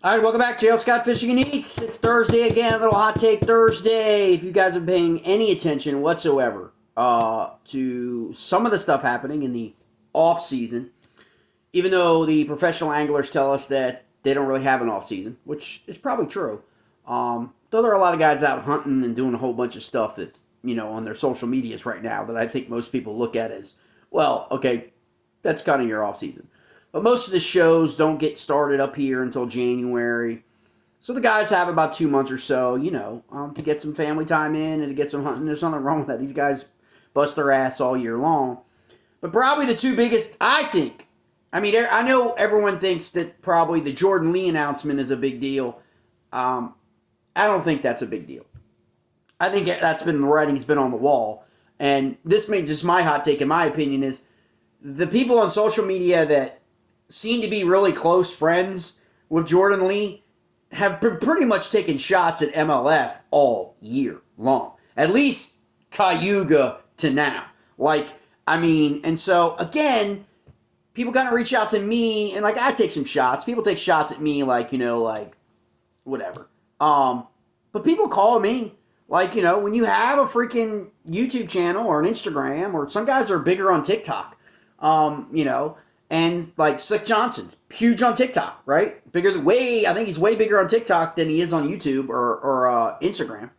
All right, welcome back, JL Scott Fishing and Eats. It's Thursday again, a little hot take Thursday. If you guys are paying any attention whatsoever to some of the stuff happening in the off season, even though the professional anglers tell us that they don't really have an off season, which is probably true. Though there are a lot of guys out hunting and doing a whole bunch of stuff that's on their social medias right now that I think most people look at as, well, okay, that's kind of your off season. But most of the shows don't get started up here until January. So the guys have about 2 months or so, to get some family time in and to get some hunting. There's nothing wrong with that. These guys bust their ass all year long. But probably the two biggest, I know everyone thinks that probably the Jordan Lee announcement is a big deal. I don't think that's a big deal. I think that's been the writing's been on the wall. And this may just my hot take, in my opinion, is the people on social media that seem to be really close friends with Jordan Lee have pretty much taken shots at MLF all year long. At least Cayuga to now. And so, again, people kind of reach out to me, and, I take some shots. People take shots at me, whatever. But people call me, when you have a freaking YouTube channel or an Instagram, or some guys are bigger on TikTok, and Slick Johnson's huge on TikTok, right? I think he's way bigger on TikTok than he is on YouTube or Instagram.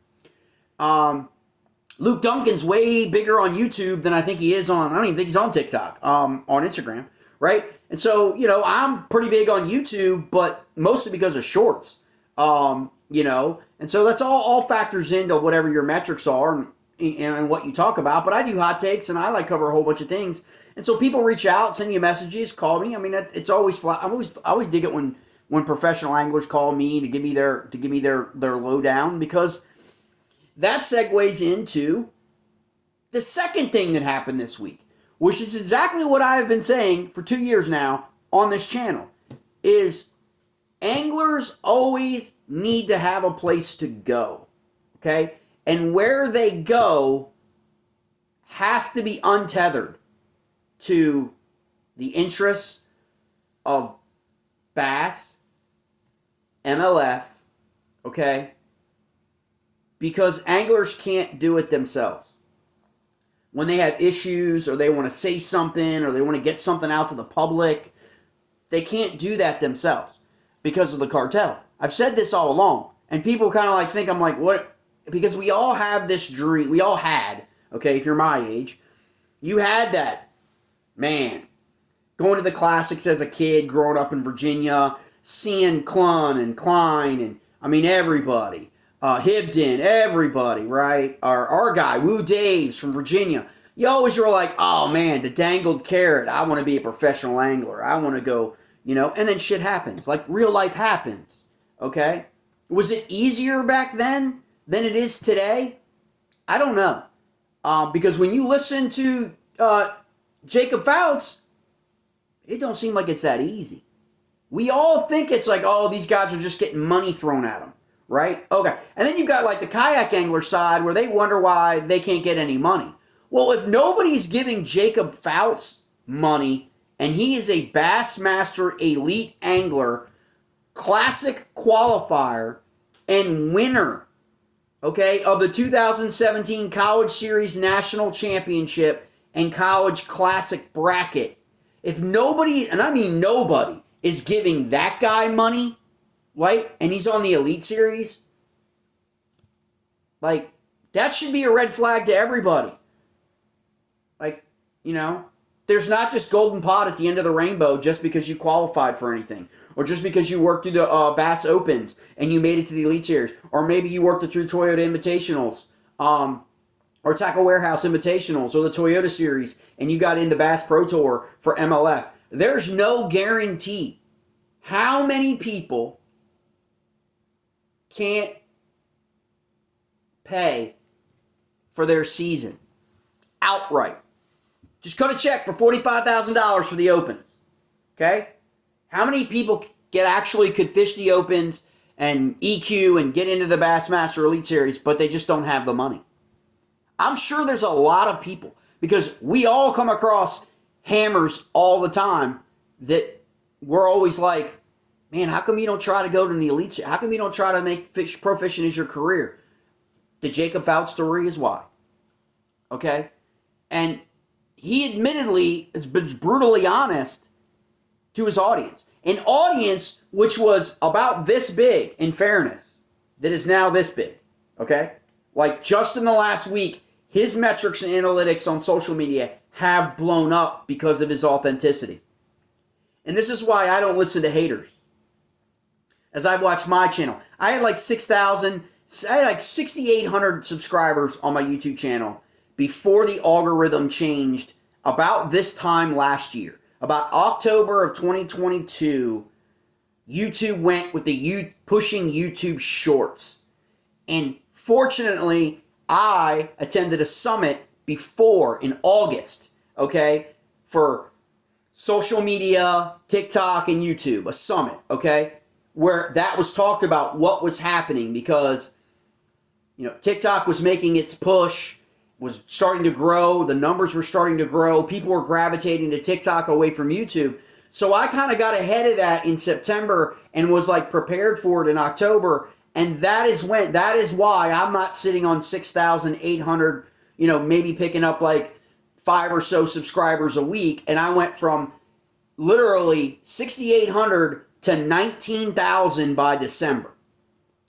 Luke Duncan's way bigger on YouTube than I think he is on, I don't even think he's on TikTok, on Instagram, right? And so, I'm pretty big on YouTube, but mostly because of shorts, and so that's all factors into whatever your metrics are and what you talk about. But I do hot takes and I cover a whole bunch of things. And so people reach out, send you messages, call me. I mean, it's always flat. I always dig it when professional anglers call me to give me their lowdown, because that segues into the second thing that happened this week, which is exactly what I have been saying for 2 years now on this channel, is anglers always need to have a place to go, okay? And where they go has to be untethered to the interests of bass, MLF, okay? Because anglers can't do it themselves. When they have issues or they want to say something or they want to get something out to the public, they can't do that themselves because of the cartel. I've said this all along, and people kind of think I'm what? Because we all have this dream. We all had, okay, if you're my age, you had that. Man, going to the classics as a kid, growing up in Virginia, seeing Clun and Klein and, everybody. Hibden, everybody, right? Our guy, Woo Daves from Virginia. You always were oh man, the dangled carrot. I want to be a professional angler. I want to go, and then shit happens. Real life happens, okay? Was it easier back then than it is today? I don't know. Because when you listen to Jacob Foutz, it don't seem like it's that easy. We all think it's these guys are just getting money thrown at them, right? Okay. And then you've got the kayak angler side where they wonder why they can't get any money. Well, if nobody's giving Jacob Foutz money, and he is a Bassmaster elite angler, classic qualifier, and winner, okay, of the 2017 College Series National Championship and College Classic bracket. If nobody, and I mean nobody, is giving that guy money, right, and he's on the Elite Series, that should be a red flag to everybody. There's not just golden pot at the end of the rainbow just because you qualified for anything, or just because you worked through the Bass Opens and you made it to the Elite Series, or maybe you worked it through Toyota Invitationals, or Tackle Warehouse Invitationals, or the Toyota Series, and you got into Bass Pro Tour for MLF. There's no guarantee. How many people can't pay for their season outright? Just cut a check for $45,000 for the Opens, okay? How many people could fish the Opens and EQ and get into the Bassmaster Elite Series, but they just don't have the money? I'm sure there's a lot of people, because we all come across hammers all the time that we're always man, how come you don't try to go to the elite? How come you don't try to make pro fishing as your career? The Jacob Foutz story is why. Okay? And he admittedly is brutally honest to his audience. An audience which was about this big, in fairness, that is now this big. Okay? Like just in the last week, his metrics and analytics on social media have blown up because of his authenticity. And this is why I don't listen to haters. As I watch my channel, I had like 6,800 subscribers on my YouTube channel before the algorithm changed about this time last year. About October of 2022, YouTube went with the pushing YouTube Shorts. And fortunately, I attended a summit before in August, okay, for social media, TikTok, and YouTube, a summit, okay, where that was talked about what was happening because, TikTok was making its push, was starting to grow, the numbers were starting to grow, people were gravitating to TikTok away from YouTube. So I kind of got ahead of that in September and was like prepared for it in October. And that is why I'm not sitting on 6,800, maybe picking up like 5 or so subscribers a week. And I went from literally 6,800 to 19,000 by December.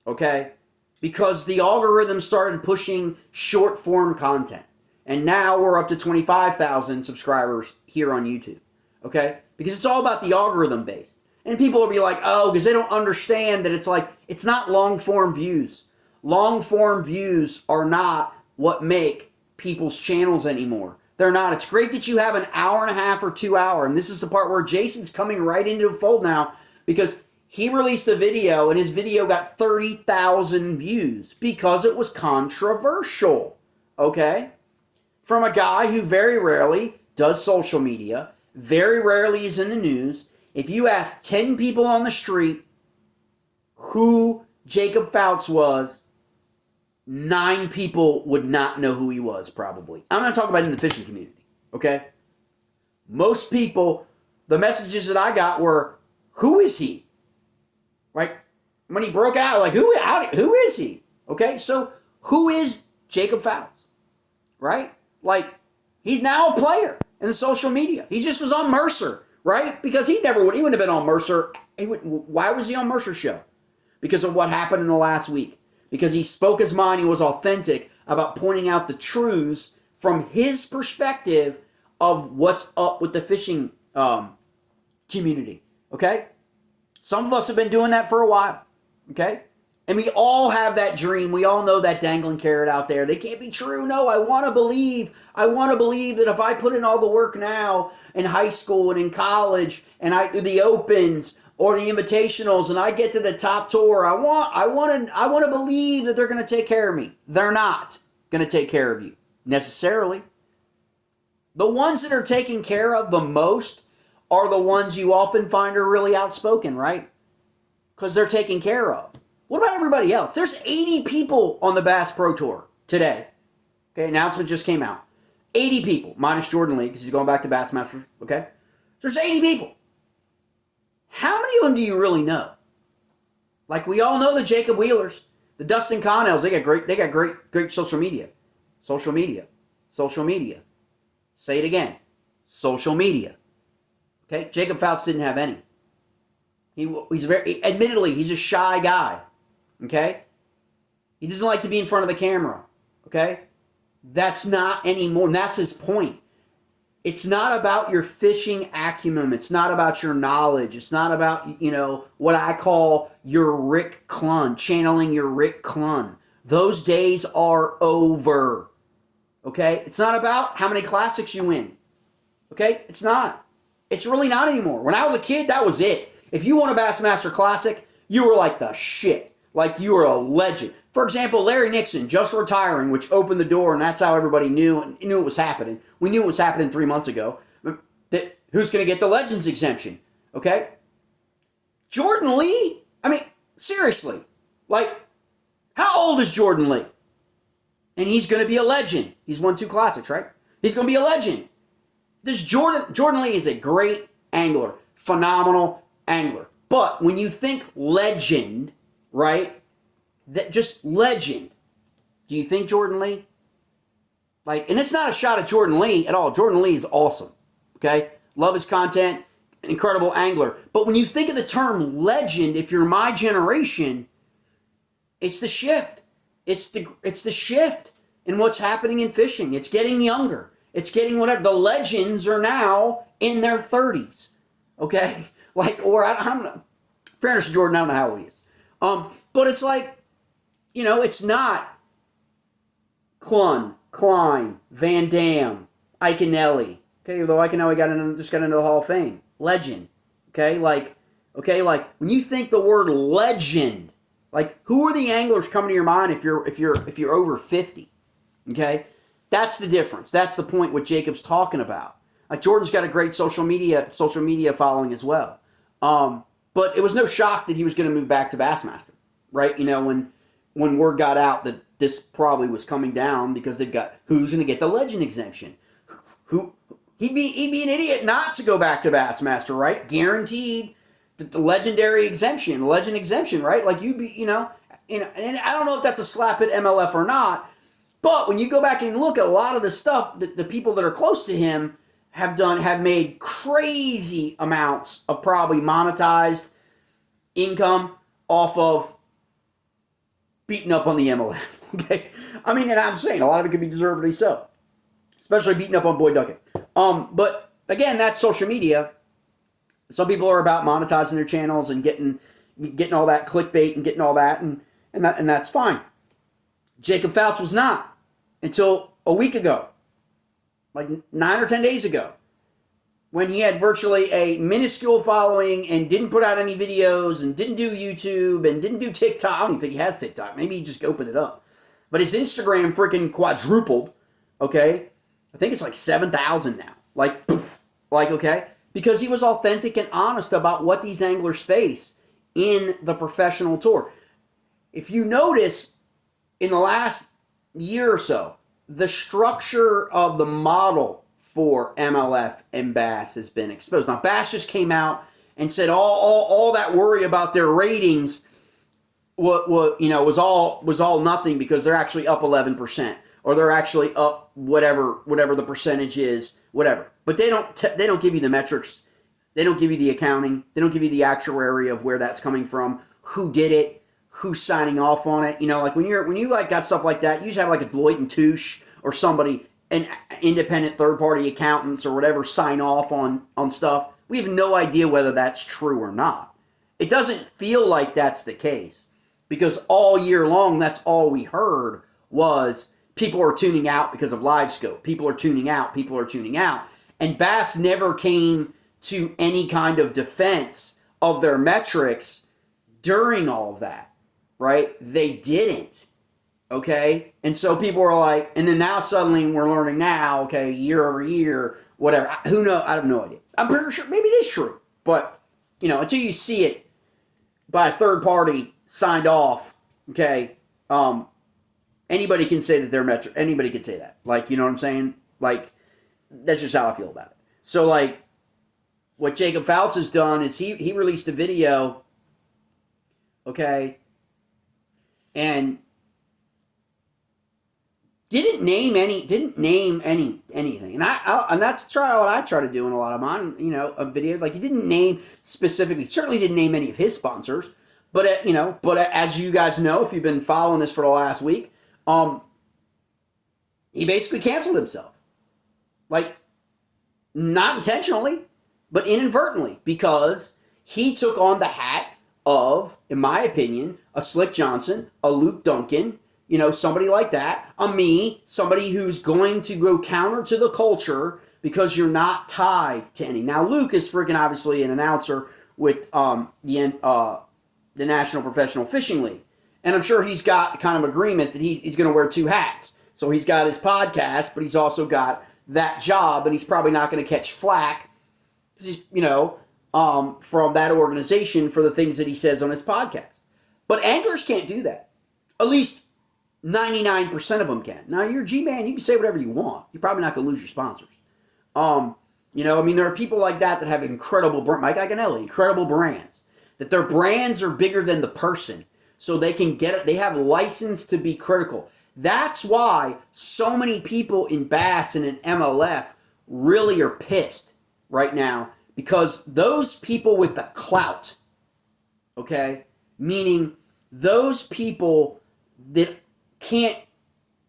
Okay? Because the algorithm started pushing short form content. And now we're up to 25,000 subscribers here on YouTube. Okay? Because it's all about the algorithm based. And people will be like, oh, because they don't understand that it's not long form views. Long form views are not what make people's channels anymore. They're not. It's great that you have an hour and a half or 2 hour. And this is the part where Jason's coming right into the fold now because he released a video and his video got 30,000 views because it was controversial. Okay? From a guy who very rarely does social media, very rarely is in the news. If you ask 10 people on the street who Jacob Foutz was, 9 people would not know who he was, probably. I'm not talking about in the fishing community, okay? Most people, the messages that I got were, who is he? Right? When he broke out, like, who is he? Okay, so who is Jacob Foutz? Right? Like, he's now a player in social media. He just was on Mercer, right? Because he wouldn't have been on Mercer. Why was he on Mercer's show? Because of what happened in the last week. Because he spoke his mind, he was authentic about pointing out the truths from his perspective of what's up with the fishing community, okay? Some of us have been doing that for a while, okay? And we all have that dream. We all know that dangling carrot out there. They can't be true. No, I want to believe that if I put in all the work now in high school and in college and I do the opens or the invitationals and I get to the top tour, I want to believe that they're going to take care of me. They're not going to take care of you necessarily. The ones that are taken care of the most are the ones you often find are really outspoken, right? Because they're taken care of. What about everybody else? There's 80 people on the Bass Pro Tour today. Okay, announcement just came out. 80 people, minus Jordan Lee, because he's going back to Bassmaster, okay? So there's 80 people. How many of them do you really know? Like, we all know the Jacob Wheelers, the Dustin Connells, they got great social media. Social media. Social media. Say it again. Social media. Okay? Jacob Foutz didn't have any. Admittedly, he's a shy guy. Okay? He doesn't like to be in front of the camera. Okay? That's not anymore. And that's his point. It's not about your fishing acumen. It's not about your knowledge. It's not about, what I call your Rick Clunn, channeling your Rick Clunn. Those days are over. Okay? It's not about how many classics you win. Okay? It's not. It's really not anymore. When I was a kid, that was it. If you won a Bassmaster Classic, you were like the shit. Like you were a legend. For example, Larry Nixon just retiring, which opened the door, and that's how everybody knew it was happening. We knew it was happening 3 months ago. Who's going to get the Legends exemption? Okay? Jordan Lee? I mean, seriously. Like, how old is Jordan Lee? And he's going to be a legend. He's won 2 classics, right? He's going to be a legend. Jordan Lee is a great angler. Phenomenal angler. But when you think legend, right? That just legend. Do you think Jordan Lee? Like, and it's not a shot at Jordan Lee at all. Jordan Lee is awesome. Okay? Love his content, an incredible angler. But when you think of the term legend, if you're my generation, it's the shift. It's the shift in what's happening in fishing. It's getting younger. It's getting whatever. The legends are now in their 30s. Okay? Like, or I don't know. Fairness to Jordan, I don't know how old he is. But it's like, it's not Clun, Klein, Van Dam, Iaconelli. Okay, although Iaconelli just got into the Hall of Fame. Legend. Okay, like when you think the word legend, like who are the anglers coming to your mind if you're over 50? Okay? That's the difference. That's the point what Jacob's talking about. Like Jordan's got a great social media following as well. But it was no shock that he was going to move back to Bassmaster, right? When word got out that this probably was coming down because they've got who's going to get the legend exemption. He'd be an idiot not to go back to Bassmaster, right? Guaranteed the legend exemption, right? Like you'd be, and I don't know if that's a slap at MLF or not, but when you go back and look at a lot of the stuff that the people that are close to him have made crazy amounts of probably monetized income off of beating up on the MLF. Okay, I mean, and I'm saying a lot of it could be deservedly so, especially beating up on Boyd Duckett. But again, that's social media. Some people are about monetizing their channels and getting all that clickbait and getting all that, and that's fine. Jacob Foutz was not until a week ago, like 9 or 10 days ago, when he had virtually a minuscule following and didn't put out any videos and didn't do YouTube and didn't do TikTok. I don't even think he has TikTok. Maybe he just opened it up. But his Instagram freaking quadrupled, okay? I think it's like 7,000 now. Like, poof, like, okay? Because he was authentic and honest about what these anglers face in the professional tour. If you notice, in the last year or so, the structure of the model for MLF and Bass has been exposed. Now, Bass just came out and said all that worry about their ratings was all nothing because they're actually up 11% or they're actually up whatever the percentage is, whatever. But they don't give you the metrics. They don't give you the accounting. They don't give you the actuary of where that's coming from, who did it, who's signing off on it. Like when you like got stuff like that, you usually have like a Deloitte and Touche or somebody, an independent third-party accountants or whatever, sign off on stuff. We have no idea whether that's true or not. It doesn't feel like that's the case because all year long, that's all we heard was people are tuning out because of live scope. People are tuning out. And Bass never came to any kind of defense of their metrics during all of that, right? They didn't. Okay? And so people were like, and then now suddenly we're learning now, okay, year over year, whatever. Who knows? I have no idea. I'm pretty sure maybe it is true. But, until you see it by a third party signed off, okay, anybody can say that they're metric. Anybody can say that. Like, you know what I'm saying? Like, that's just how I feel about it. So, like, what Jacob Foutz has done is he released a video, okay, and didn't name anything, and that's what I try to do in a lot of mine, a video. Like he didn't name specifically, certainly didn't name any of his sponsors, but as you guys know, if you've been following this for the last week, he basically canceled himself, like not intentionally, but inadvertently, because he took on the hat of, in my opinion, a Slick Johnson, a Luke Duncan. Somebody like that, somebody who's going to go counter to the culture because you're not tied to any. Now, Luke is freaking obviously an announcer with the National Professional Fishing League. And I'm sure he's got kind of agreement that he's going to wear two hats. So he's got his podcast, but he's also got that job, and he's probably not going to catch flack because he's, from that organization for the things that he says on his podcast. But anglers can't do that. At least 99% of them can. Now, you're a G-Man, you can say whatever you want. You're probably not going to lose your sponsors. There are people like that have incredible, Mike Iaconelli, incredible brands that their brands are bigger than the person. So they can get it. They have license to be critical. That's why so many people in Bass and in MLF really are pissed right now, because those people with the clout, okay, meaning those people that can't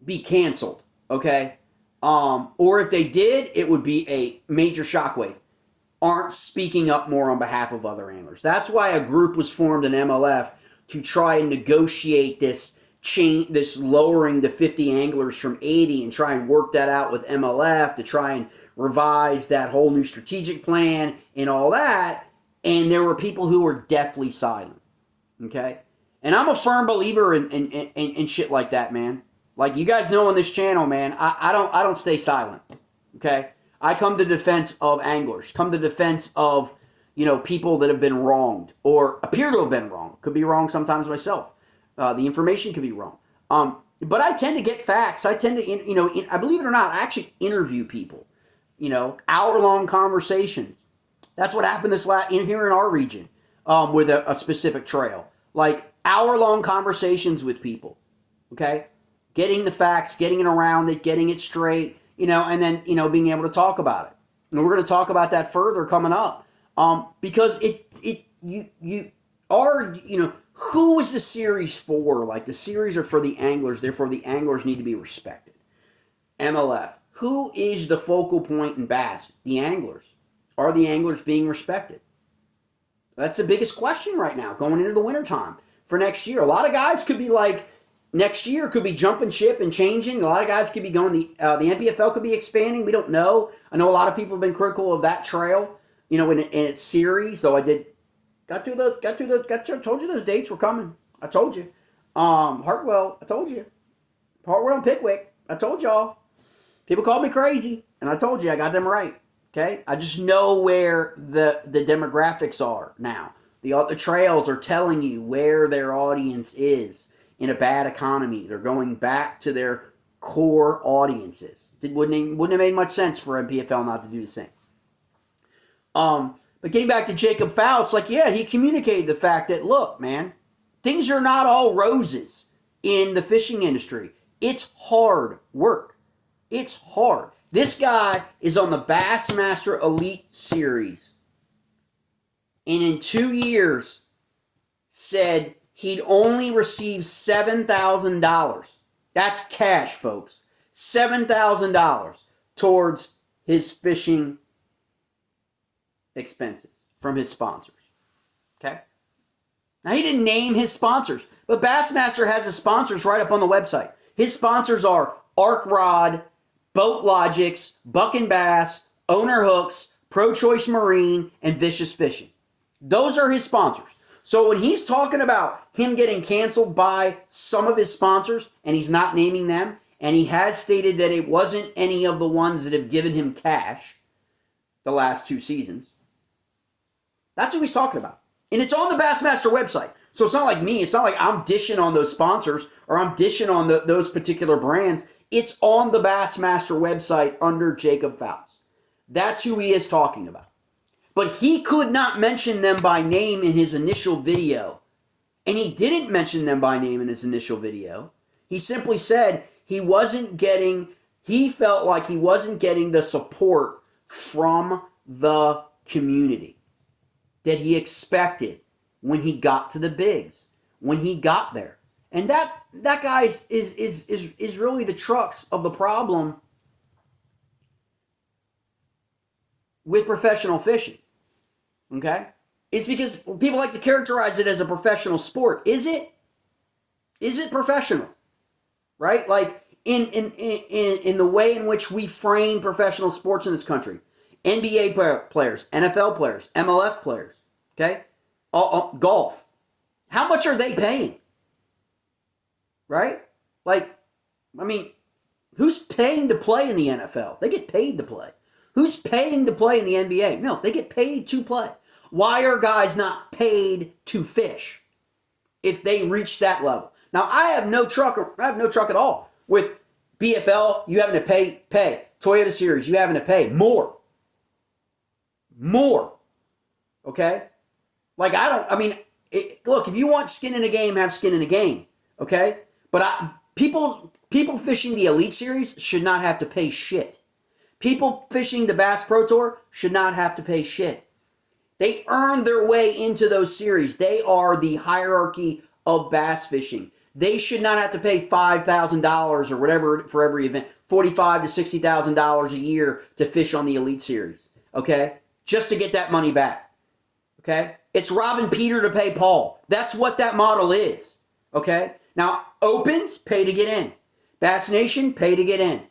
be canceled, okay, or if they did, it would be a major shockwave, aren't speaking up more on behalf of other anglers. That's why a group was formed in MLF to try and negotiate this change, this lowering to 50 anglers from 80, and try and work that out with MLF to try and revise that whole new strategic plan and all that. And there were people who were deathly silent. Okay? And I'm a firm believer in shit like that, man. Like you guys know on this channel, man, I don't stay silent. Okay? I come to defense of anglers, come to defense of, people that have been wronged or appear to have been wrong. Could be wrong sometimes myself. The information could be wrong. But I tend to get facts. I tend to, I believe it or not, I actually interview people. Hour-long conversations. That's what happened here in our region with a specific trail. Like hour-long conversations with people. Okay? Getting the facts, getting it around it, getting it straight, and then, being able to talk about it. And we're going to talk about that further coming up. Because who is the series for? Like the series are for the anglers, therefore the anglers need to be respected. MLF. Who is the focal point in Bass? The anglers. Are the anglers being respected? That's the biggest question right now going into the wintertime for next year. A lot of guys could be like, next year could be jumping ship and changing. A lot of guys could be going, the NPFL could be expanding. We don't know. I know a lot of people have been critical of that trail, in its series, though I told you those dates were coming. I told you. Hartwell, I told you. Hartwell and Pickwick, I told y'all. People called me crazy, and I told you I got them right. Okay? I just know where the demographics are now. The trails are telling you where their audience is in a bad economy. They're going back to their core audiences. It wouldn't have made much sense for MPFL not to do the same. But getting back to Jacob Foutz, he communicated the fact that, look, man, things are not all roses in the fishing industry. It's hard work. It's hard. This guy is on the Bassmaster Elite Series. And in 2 years, said he'd only receive $7,000. That's cash, folks. $7,000 towards his fishing expenses from his sponsors. Okay? Now, he didn't name his sponsors, but Bassmaster has his sponsors right up on the website. His sponsors are Arc Rod, Boat Logics, Buck and Bass, Owner Hooks, Pro Choice Marine, and Vicious Fishing. Those are his sponsors. So when he's talking about him getting canceled by some of his sponsors, and he's not naming them, and he has stated that it wasn't any of the ones that have given him cash the last 2 seasons, that's who he's talking about. And it's on the Bassmaster website. So it's not like me. It's not like I'm dishing on those sponsors or I'm dishing on those particular brands. It's on the Bassmaster website under Jacob Foutz. That's who he is talking about. But he could not mention them by name in his initial video. And he didn't mention them by name in his initial video. He simply said he felt like he wasn't getting the support from the community that he expected when he got to the bigs, when he got there. And that guy is really the crux of the problem with professional fishing. Okay? It's because people like to characterize it as a professional sport. Is it? Is it professional? Right? Like in the way in which we frame professional sports in this country. NBA players, NFL players, MLS players, okay? Golf. How much are they paying? Right? Who's paying to play in the NFL? They get paid to play. Who's paying to play in the NBA? No, they get paid to play. Why are guys not paid to fish if they reach that level? Now, I have no truck at all with BFL, you having to pay. Toyota Series, you having to pay more. Okay? Like, look, if you want skin in the game, have skin in the game, okay? But people fishing the Elite Series should not have to pay shit. People fishing the Bass Pro Tour should not have to pay shit. They earn their way into those series. They are the hierarchy of bass fishing. They should not have to pay $5,000 or whatever for every event, $45,000 to $60,000 a year to fish on the Elite Series, okay? Just to get that money back, okay? It's robbing Peter to pay Paul. That's what that model is, okay? Now, Opens, pay to get in. Bass Nation, pay to get in.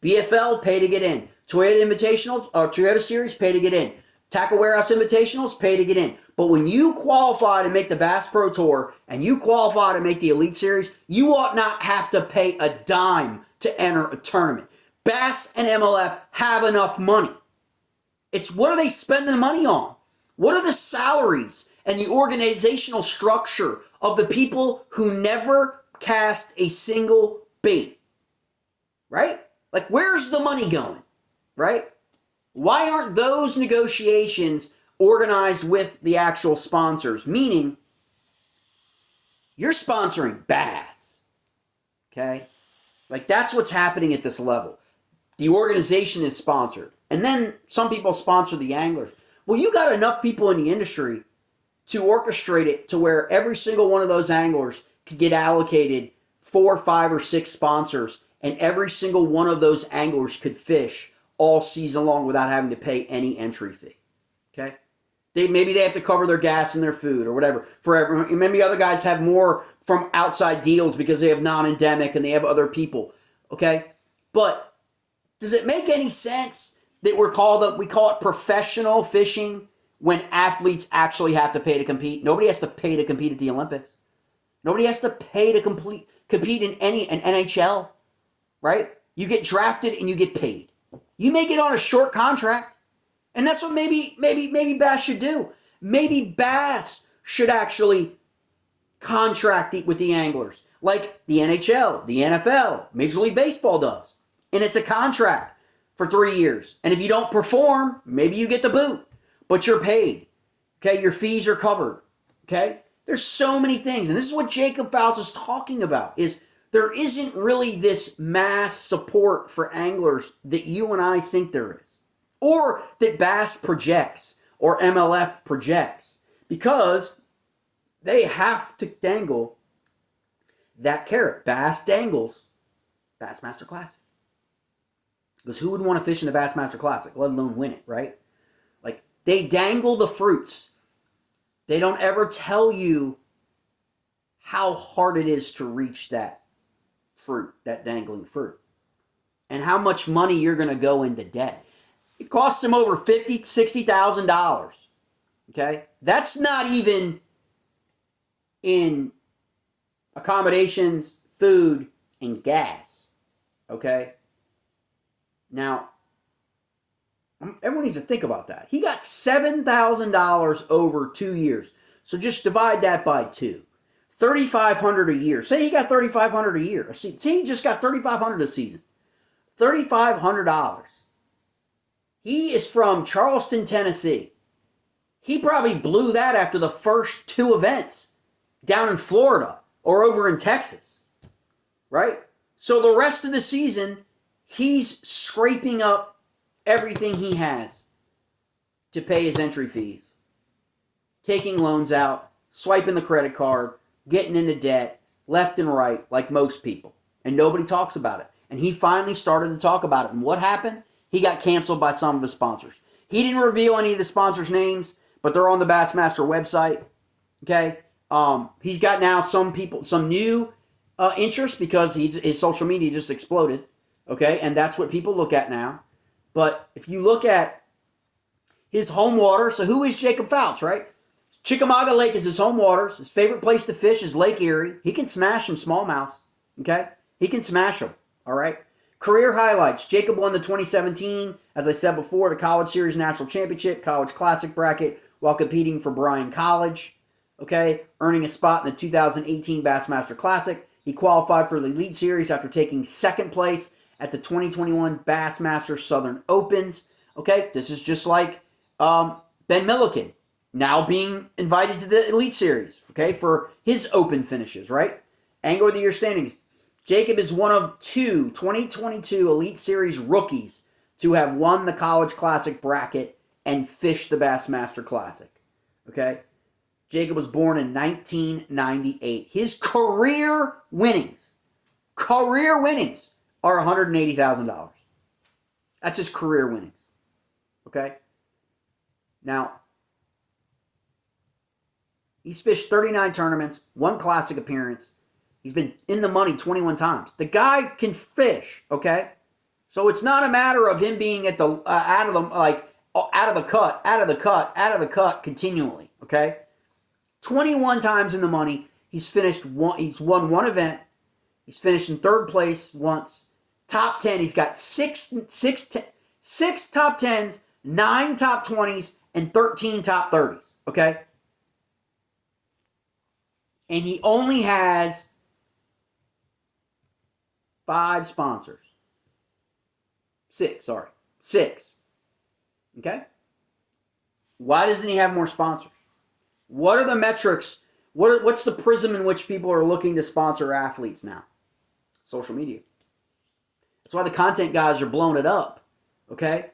BFL, pay to get in. Toyota Invitationals, or Toyota Series, pay to get in. Tackle Warehouse Invitationals, pay to get in. But when you qualify to make the Bass Pro Tour and you qualify to make the Elite Series, you ought not have to pay a dime to enter a tournament. Bass and MLF have enough money. It's what are they spending the money on? What are the salaries and the organizational structure of the people who never cast a single bait? Right? Like, where's the money going? Right? Why aren't those negotiations organized with the actual sponsors? Meaning, you're sponsoring Bass. Okay? Like, that's what's happening at this level. The organization is sponsored. And then some people sponsor the anglers. Well, you got enough people in the industry to orchestrate it to where every single one of those anglers could get allocated 4, 5, or 6 sponsors, and every single one of those anglers could fish all season long without having to pay any entry fee. Okay? Maybe they have to cover their gas and their food or whatever. Maybe other guys have more from outside deals because they have non-endemic and they have other people. Okay? But does it make any sense that we call it professional fishing when athletes actually have to pay to compete? Nobody has to pay to compete at the Olympics. Nobody has to pay to compete in an NHL, right? You get drafted and you get paid. You may get on a short contract, and that's what maybe Bass should do. Maybe Bass should actually contract with the anglers, like the NHL, the NFL, Major League Baseball does. And it's a contract for 3 years. And if you don't perform, maybe you get the boot, but you're paid. Okay, your fees are covered. Okay, there's so many things, and this is what Jacob Foutz is talking about. Is there isn't really this mass support for anglers that you and I think there is, or that Bass projects or MLF projects, because they have to dangle that carrot. Bass dangles Bassmaster Classic. Because who would want to fish in the Bassmaster Classic, let alone win it, right? Like, they dangle the fruits. They don't ever tell you how hard it is to reach that fruit, that dangling fruit, and how much money you're going to go into debt. It costs them over $50,000, $60,000. Okay? That's not even in accommodations, food, and gas. Okay? Now, everyone needs to think about that. He got $7,000 over 2 years. So just divide that by 2. $3,500 a year. Say he got $3,500 a year. Say he just got $3,500 a season. $3,500. He is from Charleston, Tennessee. He probably blew that after the first 2 events down in Florida or over in Texas. Right? So the rest of the season, he's scraping up everything he has to pay his entry fees. Taking loans out, swiping the credit card, getting into debt, left and right, like most people. And nobody talks about it. And he finally started to talk about it. And what happened? He got canceled by some of his sponsors. He didn't reveal any of the sponsors' names, but they're on the Bassmaster website. Okay? He's got now some new interest because his social media just exploded. Okay? And that's what people look at now. But if you look at his home water, so who is Jacob Foutz, right? Chickamauga Lake is his home waters. His favorite place to fish is Lake Erie. He can smash some smallmouths, okay? He can smash them, all right? Career highlights. Jacob won the 2017, as I said before, the College Series National Championship, College Classic bracket, while competing for Bryan College, okay? Earning a spot in the 2018 Bassmaster Classic. He qualified for the Elite Series after taking second place at the 2021 Bassmaster Southern Opens, okay? This is just like Ben Milliken. now being invited to the Elite Series, okay, for his open finishes, right? Angler of the Year standings. Jacob is one of two 2022 Elite Series rookies to have won the College Classic bracket and fished the Bassmaster Classic, okay? Jacob was born in 1998. His career winnings are $180,000. That's his career winnings, okay? Now, he's fished 39 tournaments, 1 classic appearance. He's been in the money 21 times. The guy can fish, okay? So it's not a matter of him being at the out of the cut continually, okay? 21 times in the money. He's won 1 event. He's finished in 3rd place once. Top 10. He's got six top 10s, 9 top 20s, and 13 top 30s, okay? And he only has 5 sponsors. 6. Okay? Why doesn't he have more sponsors? What are the metrics? What's the prism in which people are looking to sponsor athletes now? Social media. That's why the content guys are blowing it up. Okay?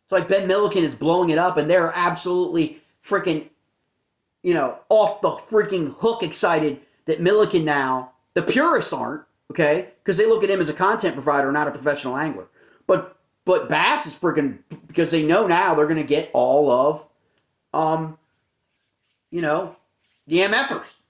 It's like Ben Milliken is blowing it up, and they're absolutely freaking, off the freaking hook excited that Milliken now, the purists aren't, okay? Because they look at him as a content provider, not a professional angler. But Bass is freaking, because they know now they're going to get all of, the MFers.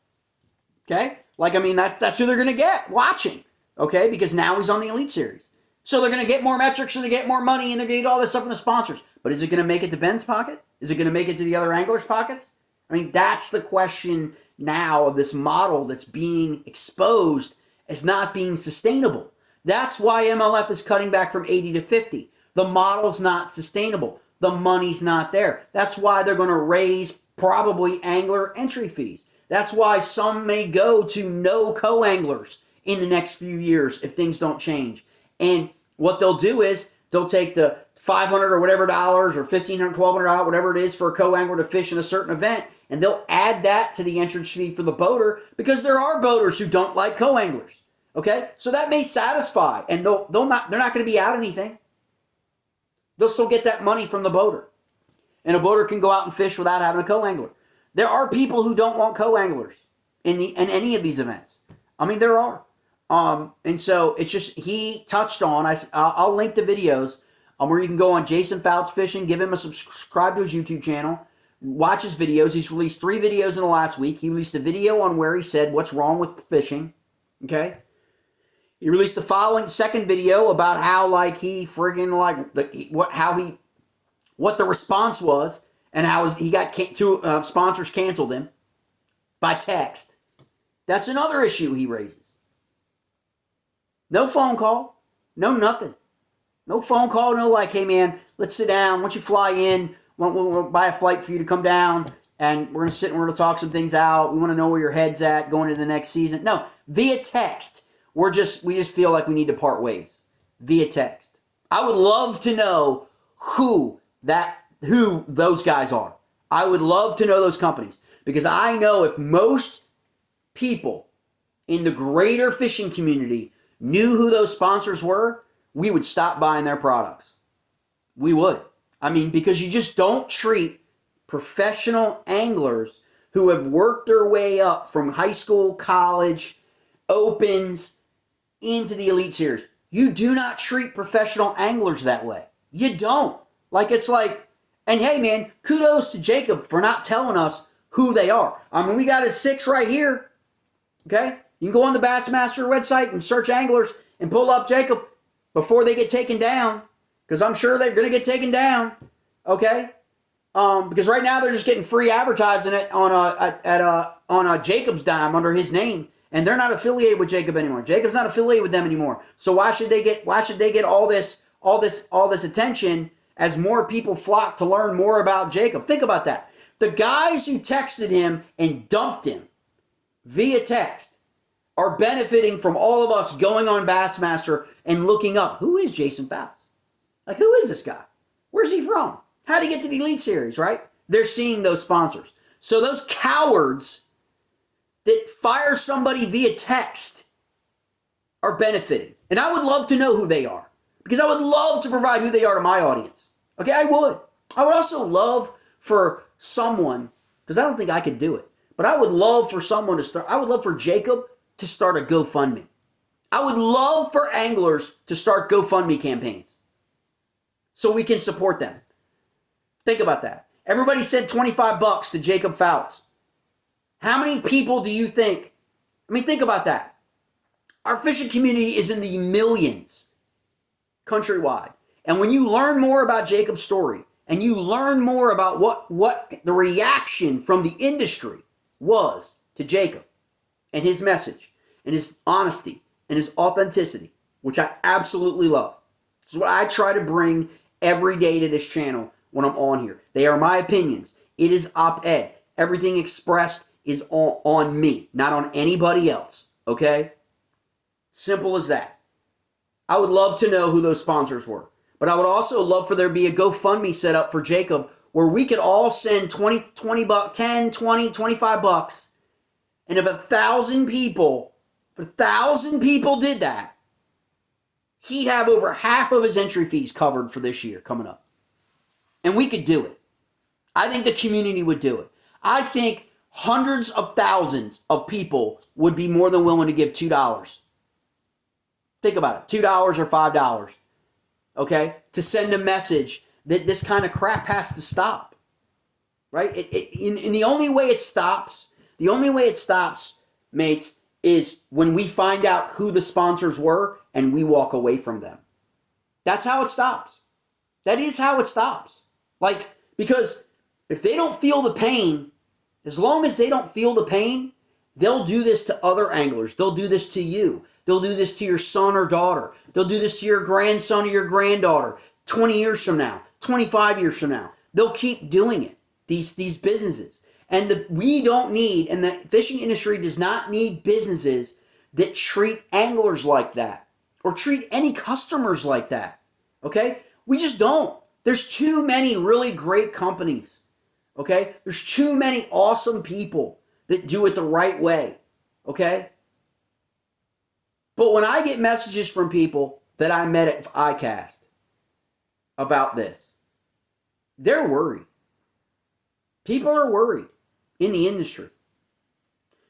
Okay? That's who they're going to get watching. Okay? Because now he's on the Elite Series. So they're going to get more metrics and they get more money and they're going to get all this stuff from the sponsors. But is it going to make it to Ben's pocket? Is it going to make it to the other anglers' pockets? That's the question now of this model that's being exposed as not being sustainable. That's why MLF is cutting back from 80 to 50. The model's not sustainable. The money's not there. That's why they're going to raise probably angler entry fees. That's why some may go to no co-anglers in the next few years if things don't change. And what they'll do is they'll take the $500 or whatever dollars or $1,500, $1,200, whatever it is for a co-angler to fish in a certain event, and they'll add that to the entrance fee for the boater because there are boaters who don't like co-anglers. Okay? So that may satisfy, and they're not going to be out anything. They'll still get that money from the boater. And a boater can go out and fish without having a co-angler. There are people who don't want co-anglers in any of these events. There are. And so it's just, he touched on, I'll link the videos where you can go on Jason Foutz Fishing, give him a subscribe to his YouTube channel, watch his videos. He's released 3 videos in the last week. He released a video on where he said what's wrong with fishing. Okay? He released the following second video about how he friggin' what the response was and how he got 2 sponsors canceled him by text. That's another issue he raises. No phone call, no nothing. No phone call, no hey man, let's sit down. Why don't you fly in? We'll buy a flight for you to come down and we're going to sit and we're going to talk some things out. We want to know where your head's at going into the next season. No, via text. We just feel like we need to part ways via text. I would love to know who those guys are. I would love to know those companies because I know if most people in the greater fishing community knew who those sponsors were, we would stop buying their products. We would. Because you just don't treat professional anglers who have worked their way up from high school, college, opens, into the Elite Series. You do not treat professional anglers that way. You don't. And hey man, kudos to Jacob for not telling us who they are. We got his 6 right here. Okay? You can go on the Bassmaster website and search anglers and pull up Jacob before they get taken down. Because I'm sure they're going to get taken down. Okay? Because right now they're just getting free advertising it on a Jacob's dime under his name. And they're not affiliated with Jacob anymore. Jacob's not affiliated with them anymore. So why should they get all this attention as more people flock to learn more about Jacob? Think about that. The guys who texted him and dumped him via text are benefiting from all of us going on Bassmaster and looking up, who is Jason Foutz? Who is this guy? Where's he from? How'd he get to the Elite Series, right? they're seeing those sponsors. So those cowards that fire somebody via text are benefiting. And I would love to know who they are, because I would love to provide who they are to my audience. Okay, I would. I would also love for someone, because I don't think I could do it, but I would love for someone to start, I would love for Jacob to start a GoFundMe. I would love for anglers to start GoFundMe campaigns so we can support them. Think about that. Everybody sent $25 to Jacob Foutz. How many people do you think? I mean, think about that. Our fishing community is in the millions countrywide. And when you learn more about Jacob's story and you learn more about what the reaction from the industry was to Jacob and his message and his honesty and his authenticity, which I absolutely love. This is what I try to bring every day to this channel when I'm on here. They are my opinions. It is op-ed. Everything expressed is on me, not on anybody else. Okay? Simple as that. I would love to know who those sponsors were. But I would also love for there to be a GoFundMe set up for Jacob where we could all send 20 bucks, 10, 20, 25 bucks. And if 1,000 people did that, he'd have over half of his entry fees covered for this year coming up. And we could do it. I think the community would do it. I think hundreds of thousands of people would be more than willing to give $2. Think about it, $2 or $5, okay, to send a message that this kind of crap has to stop, right? And the only way it stops, mates, is when we find out who the sponsors were and we walk away from them. That's how it stops. That is how it stops. Like, because if they don't feel the pain, as long as they don't feel the pain, they'll do this to other anglers. They'll do this to you. They'll do this to your son or daughter. They'll do this to your grandson or your granddaughter 20 years from now, 25 years from now. They'll keep doing it, these businesses. And we don't need, and the fishing industry does not need businesses that treat anglers like that or treat any customers like that, okay? We just don't. There's too many really great companies, okay? There's too many awesome people that do it the right way, okay? But when I get messages from people that I met at ICAST about this, they're worried. People are worried in the industry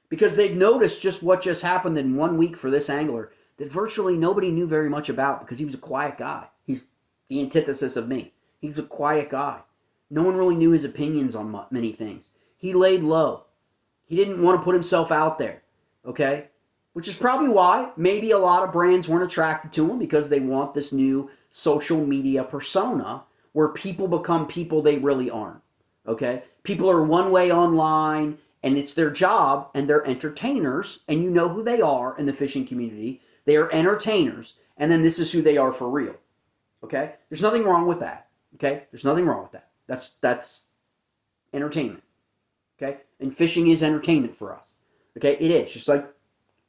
because they've noticed just what just happened in 1 week for this angler that virtually nobody knew very much about because he was a quiet guy. He's the antithesis of me. He was a quiet guy. No one really knew his opinions on many things. He laid low. He didn't want to put himself out there, okay? Which is probably why maybe a lot of brands weren't attracted to him, because they want this new social media persona where people become people they really aren't, okay? People are one way online, and it's their job, and they're entertainers, and you know who they are in the fishing community. They are entertainers, and then this is who they are for real, okay? There's nothing wrong with that, okay? There's nothing wrong with that. That's entertainment, okay? And fishing is entertainment for us, okay? It is, just like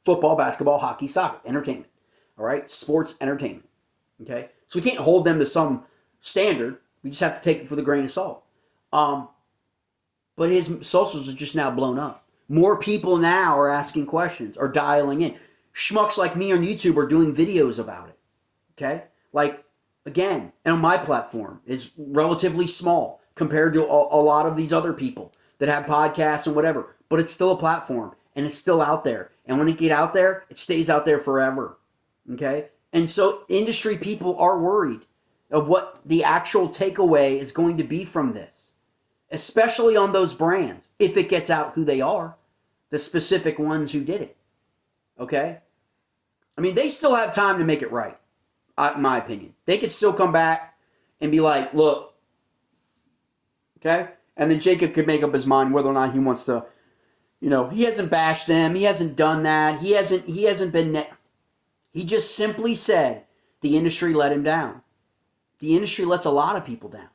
football, basketball, hockey, soccer, entertainment, all right? Sports, entertainment, okay? So we can't hold them to some standard. We just have to take it for the grain of salt. But his socials are just now blown up. More people now are asking questions or dialing in. Schmucks like me on YouTube are doing videos about it, okay? Like, again, and on my platform is relatively small compared to a lot of these other people that have podcasts and whatever, but it's still a platform and it's still out there. And when it get out there, it stays out there forever, okay? And so industry people are worried of what the actual takeaway is going to be from this, especially on those brands, if it gets out who they are, the specific ones who did it, okay? I mean, they still have time to make it right, in my opinion. They could still come back and be like, look, okay? And then Jacob could make up his mind whether or not he wants to, you know, he hasn't bashed them. He hasn't done that. He hasn't been, he just simply said the industry let him down. The industry lets a lot of people down.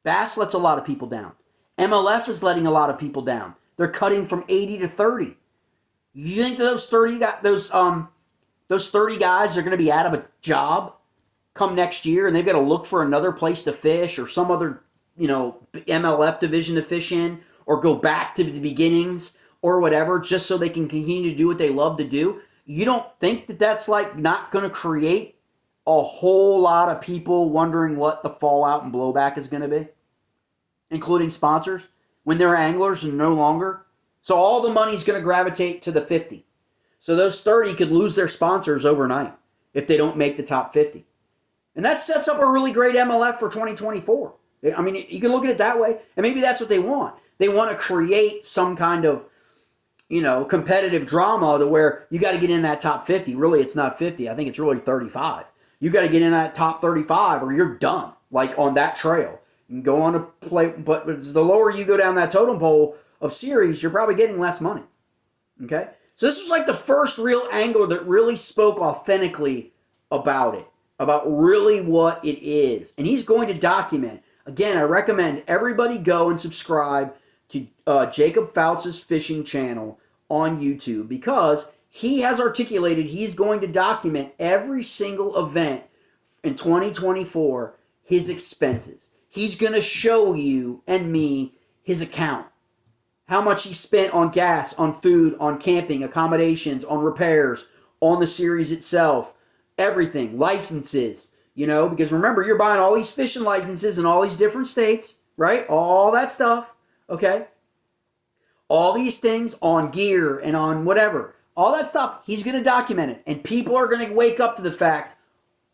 Bass lets a lot of people down. MLF is letting a lot of people down. They're cutting from 80 to 30. You think those 30 guys are going to be out of a job come next year and they've got to look for another place to fish or some other MLF division to fish in, or go back to the beginnings or whatever, just so they can continue to do what they love to do. You don't think that that's like not going to create a whole lot of people wondering what the fallout and blowback is going to be, including sponsors, when they're anglers and no longer? So all the money's going to gravitate to the 50. So those 30 could lose their sponsors overnight if they don't make the top 50. And that sets up a really great MLF for 2024. I mean, you can look at it that way, and maybe that's what they want. They want to create some kind of, competitive drama to where you got to get in that top 50. Really, it's not 50. I think it's really 35. You got to get in that top 35 or you're done, like on that trail. You can go on to play, but the lower you go down that totem pole of series, you're probably getting less money. Okay? So this was like the first real angler that really spoke authentically about it, about really what it is. And he's going to document. Again, I recommend everybody go and subscribe to Jacob Foutz's fishing channel on YouTube, because he has articulated he's going to document every single event in 2024, his expenses. He's going to show you and me his account. How much he spent on gas, on food, on camping, accommodations, on repairs, on the series itself, everything, licenses, because remember, you're buying all these fishing licenses in all these different states, right? All that stuff, okay? All these things on gear and on whatever. All that stuff, he's going to document it. And people are going to wake up to the fact,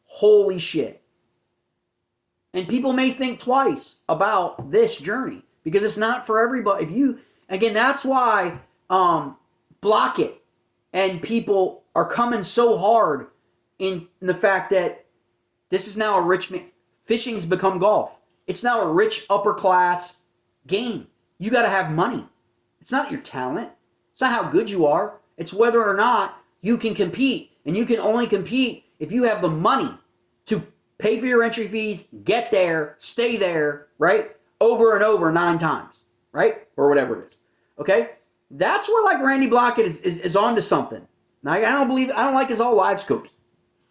holy shit. And people may think twice about this journey, because it's not for everybody. Again, that's why Block It and people are coming so hard in the fact that this is now a rich man. Fishing's become golf. It's now a rich upper class game. You got to have money. It's not your talent. It's not how good you are. It's whether or not you can compete. And you can only compete if you have the money to pay for your entry fees, get there, stay there, right? Over and over 9 times, right? Or whatever it is. Okay? That's where like Randy Blockett is onto something. Now, I don't like his all live scope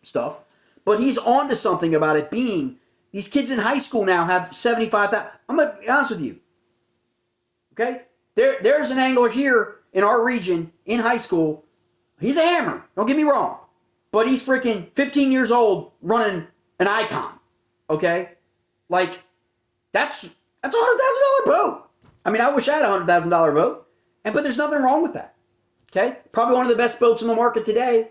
stuff, but he's onto something about it being, these kids in high school now have 75,000. I'm going to be honest with you. Okay? There's an angler here in our region in high school. He's a hammer. Don't get me wrong. But he's freaking 15 years old running an Icon. Okay? Like, that's a $100,000 boat. I mean, I wish I had a $100,000 boat. But there's nothing wrong with that. Okay? Probably one of the best boats in the market today.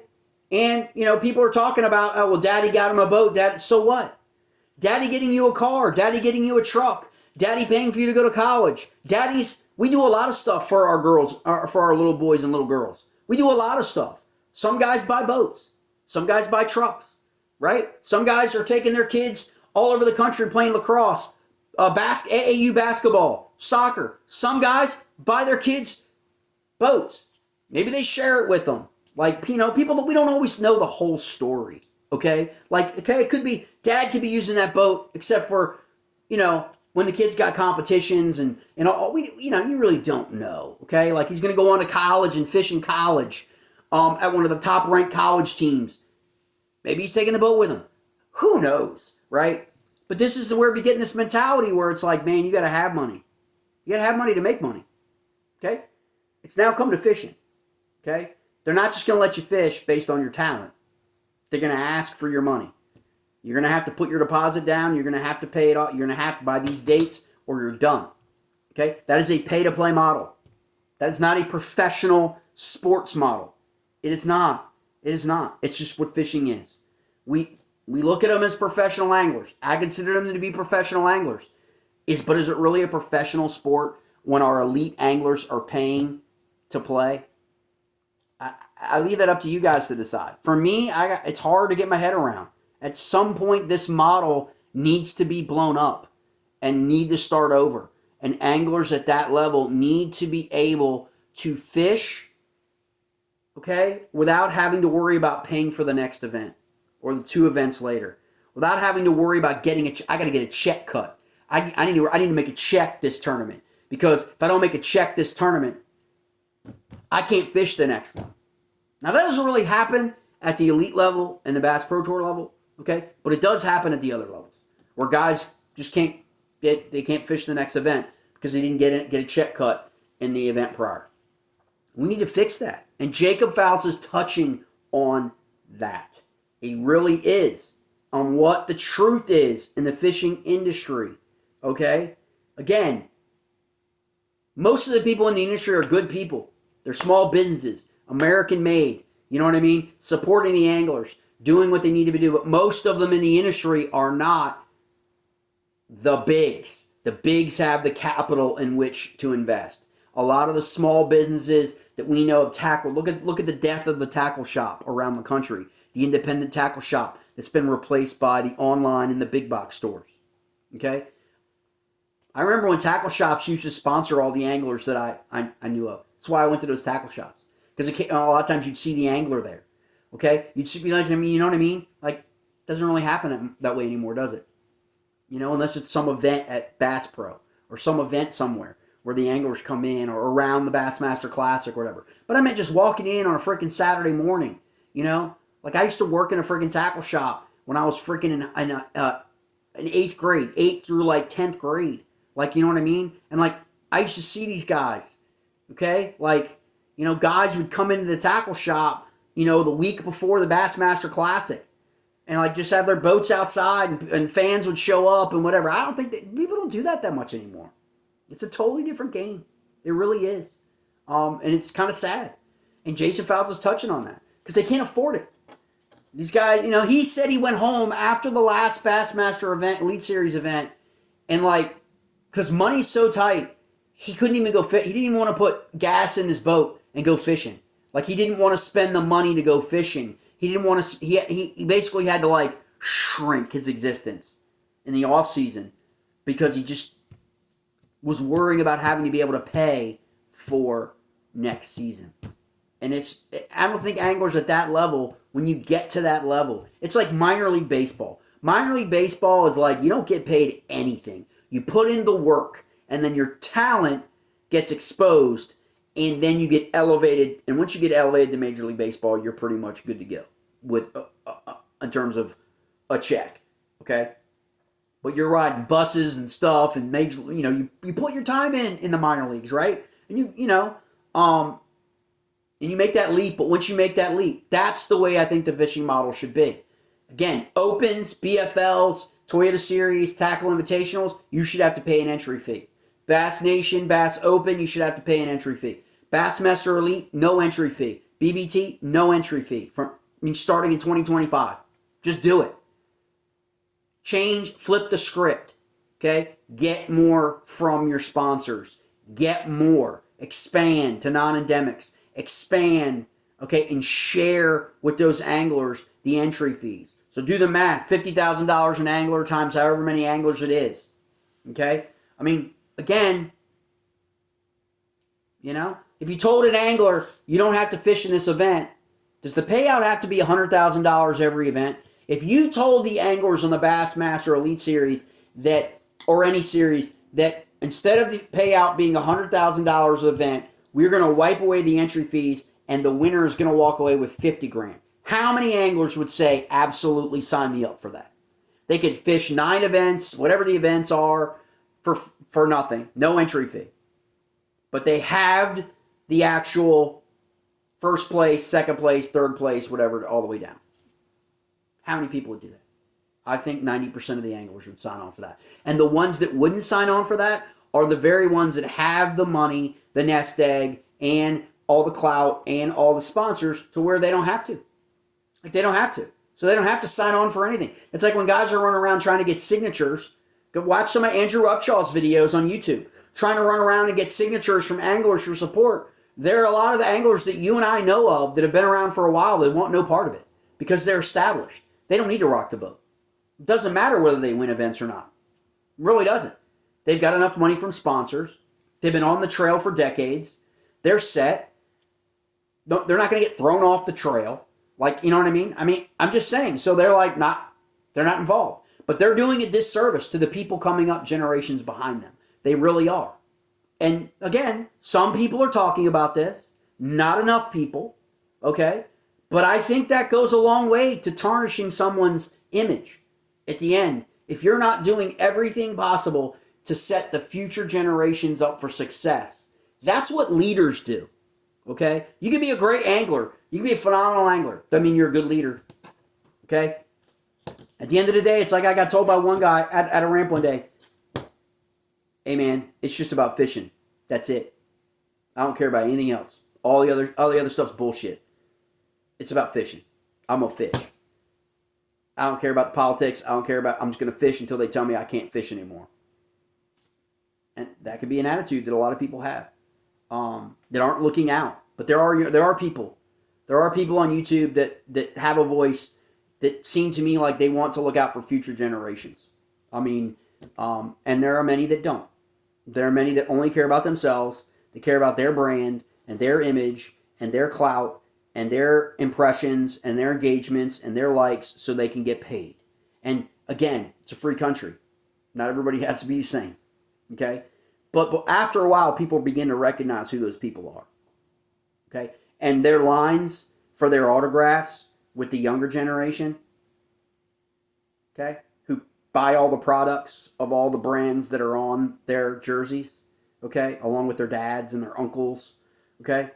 And, people are talking about, oh, well, Daddy got him a boat. Dad, so what? Daddy getting you a car. Daddy getting you a truck. Daddy paying for you to go to college. We do a lot of stuff for our girls, for our little boys and little girls. We do a lot of stuff. Some guys buy boats. Some guys buy trucks, right? Some guys are taking their kids all over the country playing lacrosse, AAU basketball, soccer. Some guys buy their kids boats. Maybe they share it with them. Like, people that we don't always know the whole story, okay? Like, okay, it could be, Dad could be using that boat, except for, when the kids got competitions and all, you really don't know, okay? Like, he's going to go on to college and fish in college at one of the top-ranked college teams. Maybe he's taking the boat with him. Who knows, right? But this is where we get in this mentality where it's like, man, you got to have money. You got to have money to make money, okay? It's now come to fishing, okay? They're not just going to let you fish based on your talent. They're going to ask for your money. You're going to have to put your deposit down. You're going to have to pay it off. You're going to have to buy these dates or you're done. Okay? That is a pay-to-play model. That is not a professional sports model. It is not. It is not. It's just what fishing is. We look at them as professional anglers. I consider them to be professional anglers. But is it really a professional sport when our elite anglers are paying to play? I leave that up to you guys to decide. For me, it's hard to get my head around. At some point, this model needs to be blown up and need to start over. And anglers at that level need to be able to fish, okay, without having to worry about paying for the next event or the 2 events later. Without having to worry about I got to get a check cut. I need to make a check this tournament. Because if I don't make a check this tournament, I can't fish the next one. Now, that doesn't really happen at the elite level and the Bass Pro Tour level, okay? But it does happen at the other levels where guys just can't they can't fish the next event because they didn't get a check cut in the event prior. We need to fix that. And Jacob Foutz is touching on that. He really is. On what the truth is in the fishing industry. Okay? Again, most of the people in the industry are good people. They're small businesses, American made. You know what I mean? Supporting the anglers, doing what they need to do. But most of them in the industry are not the bigs. The bigs have the capital in which to invest. A lot of the small businesses that we know of tackle, look at the death of the tackle shop around the country. The independent tackle shop that's been replaced by the online and the big box stores. Okay? I remember when tackle shops used to sponsor all the anglers that I knew of. That's why I went to those tackle shops. Because a lot of times you'd see the angler there. Okay? You'd be like, you know what I mean? Like, it doesn't really happen that way anymore, does it? You know, unless it's some event at Bass Pro or some event somewhere where the anglers come in or around the Bassmaster Classic or whatever. But I meant just walking in on a freaking Saturday morning, you know? Like, I used to work in a freaking tackle shop when I was freaking in 8th grade, 8th through like 10th grade. Like, you know what I mean? And like, I used to see these guys, okay? Like, you know, guys would come into the tackle shop, you know, the week before the Bassmaster Classic and like just have their boats outside and fans would show up and whatever. I don't think that people don't do that much anymore. It's a totally different game. It really is. And it's kind of sad. And Jason Foutz is touching on that because they can't afford it. These guys, you know, he said he went home after the last Bassmaster event, Elite Series event, and like, because money's so tight, he couldn't even go fit. He didn't even want to put gas in his boat and go fishing. Like, he didn't want to spend the money to go fishing. He didn't want to, he basically had to like shrink his existence in the off season because he just was worrying about having to be able to pay for next season. And I don't think anglers at that level, when you get to that level, it's like minor league baseball. Minor league baseball is like, you don't get paid anything. You put in the work, and then your talent gets exposed, and then you get elevated. And once you get elevated to Major League Baseball, you're pretty much good to go with in terms of a check, okay? But you're riding buses and stuff, and you put your time in the minor leagues, right? And and you make that leap, but once you make that leap, that's the way I think the fishing model should be. Again, Opens, BFLs, Toyota Series, Tackle Invitationals, you should have to pay an entry fee. Bass Nation, Bass Open, you should have to pay an entry fee. Bassmaster Elite, no entry fee. BBT, no entry fee. Starting in 2025. Just do it. Flip the script. Okay? Get more from your sponsors. Get more. Expand to non-endemics. Expand, okay, and share with those anglers the entry fees. So do the math. $50,000 an angler times however many anglers it is. Okay? I mean, again, you know, if you told an angler you don't have to fish in this event, does the payout have to be $100,000 every event? If you told the anglers on the Bassmaster Elite Series that, or any series, that instead of the payout being $100,000 an event, we're going to wipe away the entry fees and the winner is going to walk away with 50 grand. How many anglers would say, absolutely sign me up for that? They could fish 9 events, whatever the events are, for nothing. No entry fee. But they halved the actual first place, second place, third place, whatever, all the way down. How many people would do that? I think 90% of the anglers would sign on for that. And the ones that wouldn't sign on for that are the very ones that have the money, the nest egg, and all the clout, and all the sponsors to where they don't have to. Like, they don't have to. So they don't have to sign on for anything. It's like when guys are running around trying to get signatures. Go watch some of Andrew Upshaw's videos on YouTube. Trying to run around and get signatures from anglers for support. There are a lot of the anglers that you and I know of that have been around for a while that want no part of it. Because they're established. They don't need to rock the boat. It doesn't matter whether they win events or not. It really doesn't. They've got enough money from sponsors. They've been on the trail for decades. They're set. They're not going to get thrown off the trail. Like, you know what I mean? I'm just saying. So they're like they're not involved. But they're doing a disservice to the people coming up generations behind them. They really are. And again, some people are talking about this. Not enough people. Okay? But I think that goes a long way to tarnishing someone's image at the end. If you're not doing everything possible to set the future generations up for success. That's what leaders do. Okay? You can be a great angler. You can be a phenomenal angler. Doesn't mean you're a good leader. Okay? At the end of the day, it's like I got told by one guy at a ramp one day, hey man, it's just about fishing. That's it. I don't care about anything else. All the other stuff's bullshit. It's about fishing. I'm going to fish. I don't care about the politics. I'm just going to fish until they tell me I can't fish anymore. And that could be an attitude that a lot of people have that aren't looking out. But there are people. There are people on YouTube that have a voice that seem to me like they want to look out for future generations. I mean, and there are many that don't. There are many that only care about themselves. They care about their brand and their image and their clout and their impressions and their engagements and their likes so they can get paid. And again, it's a free country. Not everybody has to be the same. Okay? But after a while, people begin to recognize who those people are. Okay? And their lines for their autographs with the younger generation, okay, who buy all the products of all the brands that are on their jerseys, okay, along with their dads and their uncles, okay,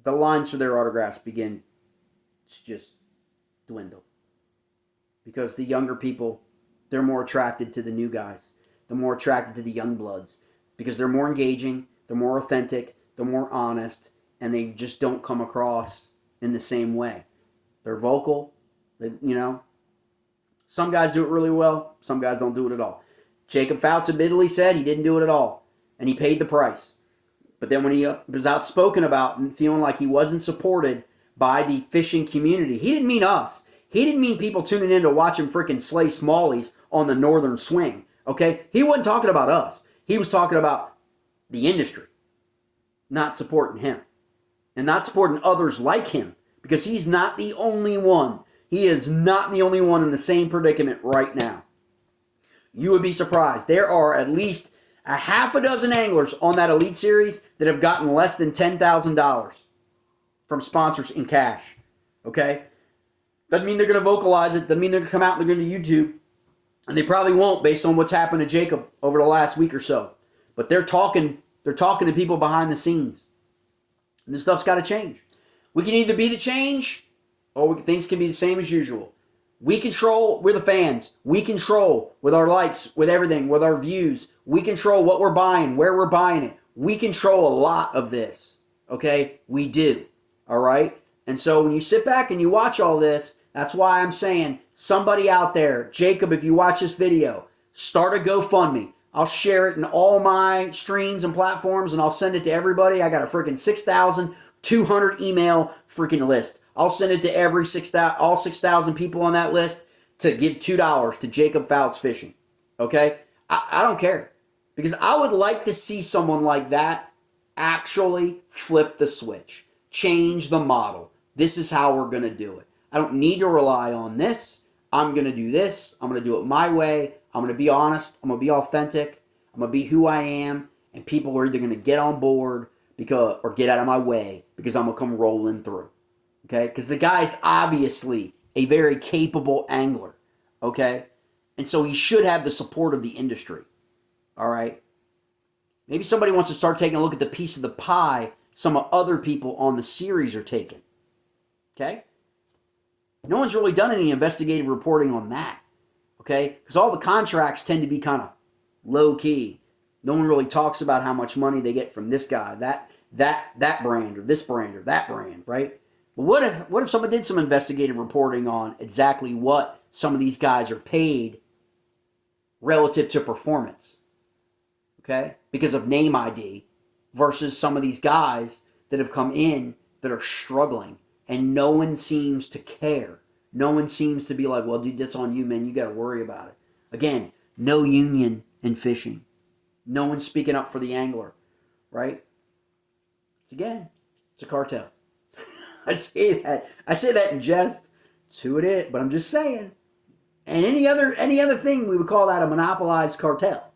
the lines for their autographs begin to just dwindle. Because the younger people, they're more attracted to the new guys. They're more attracted to the young bloods. Because they're more engaging, they're more authentic, they're more honest, and they just don't come across in the same way. They're vocal, Some guys do it really well, some guys don't do it at all. Jacob Foutz admittedly said he didn't do it at all, and he paid the price. But then when he was outspoken about and feeling like he wasn't supported by the fishing community, he didn't mean us. He didn't mean people tuning in to watch him freaking slay smallies on the northern swing, okay? He wasn't talking about us. He was talking about the industry not supporting him and not supporting others like him because he's not the only one. He is not the only one in the same predicament right now. You would be surprised. There are at least a half a dozen anglers on that Elite Series that have gotten less than $10,000 from sponsors in cash. Okay? Doesn't mean they're going to vocalize it. Doesn't mean they're going to come out and they're going to YouTube. And they probably won't based on what's happened to Jacob over the last week or so. But they're talking to people behind the scenes. And this stuff's got to change. We can either be the change or things can be the same as usual. We control, we're the fans. We control with our likes, with everything, with our views. We control what we're buying, where we're buying it. We control a lot of this. Okay? We do. All right? And so when you sit back and you watch all this, that's why I'm saying somebody out there, Jacob, if you watch this video, start a GoFundMe. I'll share it in all my streams and platforms and I'll send it to everybody. I got a freaking 6,200 email freaking list. I'll send it to all 6,000 people on that list to give $2 to Jacob Foutz Fishing. Okay? I don't care. Because I would like to see someone like that actually flip the switch. Change the model. This is how we're going to do it. I don't need to rely on this. I'm going to do this. I'm going to do it my way. I'm going to be honest. I'm going to be authentic. I'm going to be who I am. And people are either going to get on board or get out of my way because I'm going to come rolling through. Okay? Because the guy's obviously a very capable angler. Okay? And so he should have the support of the industry. All right? Maybe somebody wants to start taking a look at the piece of the pie some other people on the series are taking. Okay? No one's really done any investigative reporting on that. Okay? Because all the contracts tend to be kind of low-key. No one really talks about how much money they get from this guy, that brand, or this brand, or that brand, right? But what if someone did some investigative reporting on exactly what some of these guys are paid relative to performance? Okay? Because of name ID versus some of these guys that have come in that are struggling and no one seems to care. No one seems to be like, well, dude, that's on you, man. You got to worry about it. Again, no union in fishing. No one's speaking up for the angler, right? It's a cartel. I say that in jest. It's who it is, but I'm just saying. And any other thing, we would call that a monopolized cartel.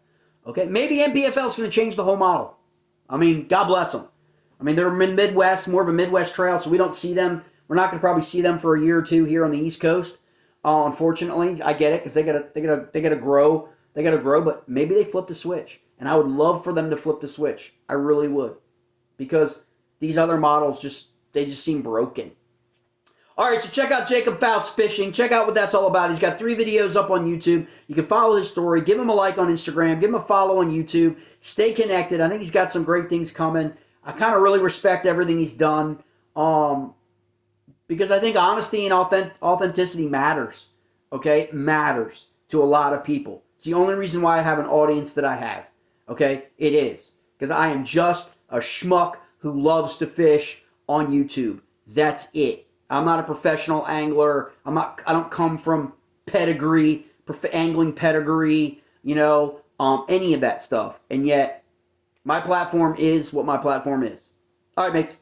Okay, maybe NPFL is going to change the whole model. I mean, God bless them. I mean, they're in Midwest, more of a Midwest trail, so we don't see them. We're not going to probably see them for a year or two here on the East Coast. Unfortunately, I get it because they gotta grow They got to grow, but maybe they flip the switch. And I would love for them to flip the switch. I really would. Because these other models they just seem broken. All right, so check out Jacob Foutz Fishing. Check out what that's all about. He's got 3 videos up on YouTube. You can follow his story. Give him a like on Instagram. Give him a follow on YouTube. Stay connected. I think he's got some great things coming. I kind of really respect everything he's done because I think honesty and authenticity matters. Okay? It matters to a lot of people. It's the only reason why I have an audience that I have. Okay? It is. Because I am just a schmuck who loves to fish on YouTube. That's it. I'm not a professional angler. I don't come from pedigree, angling pedigree, any of that stuff. And yet, my platform is what my platform is. All right, mates.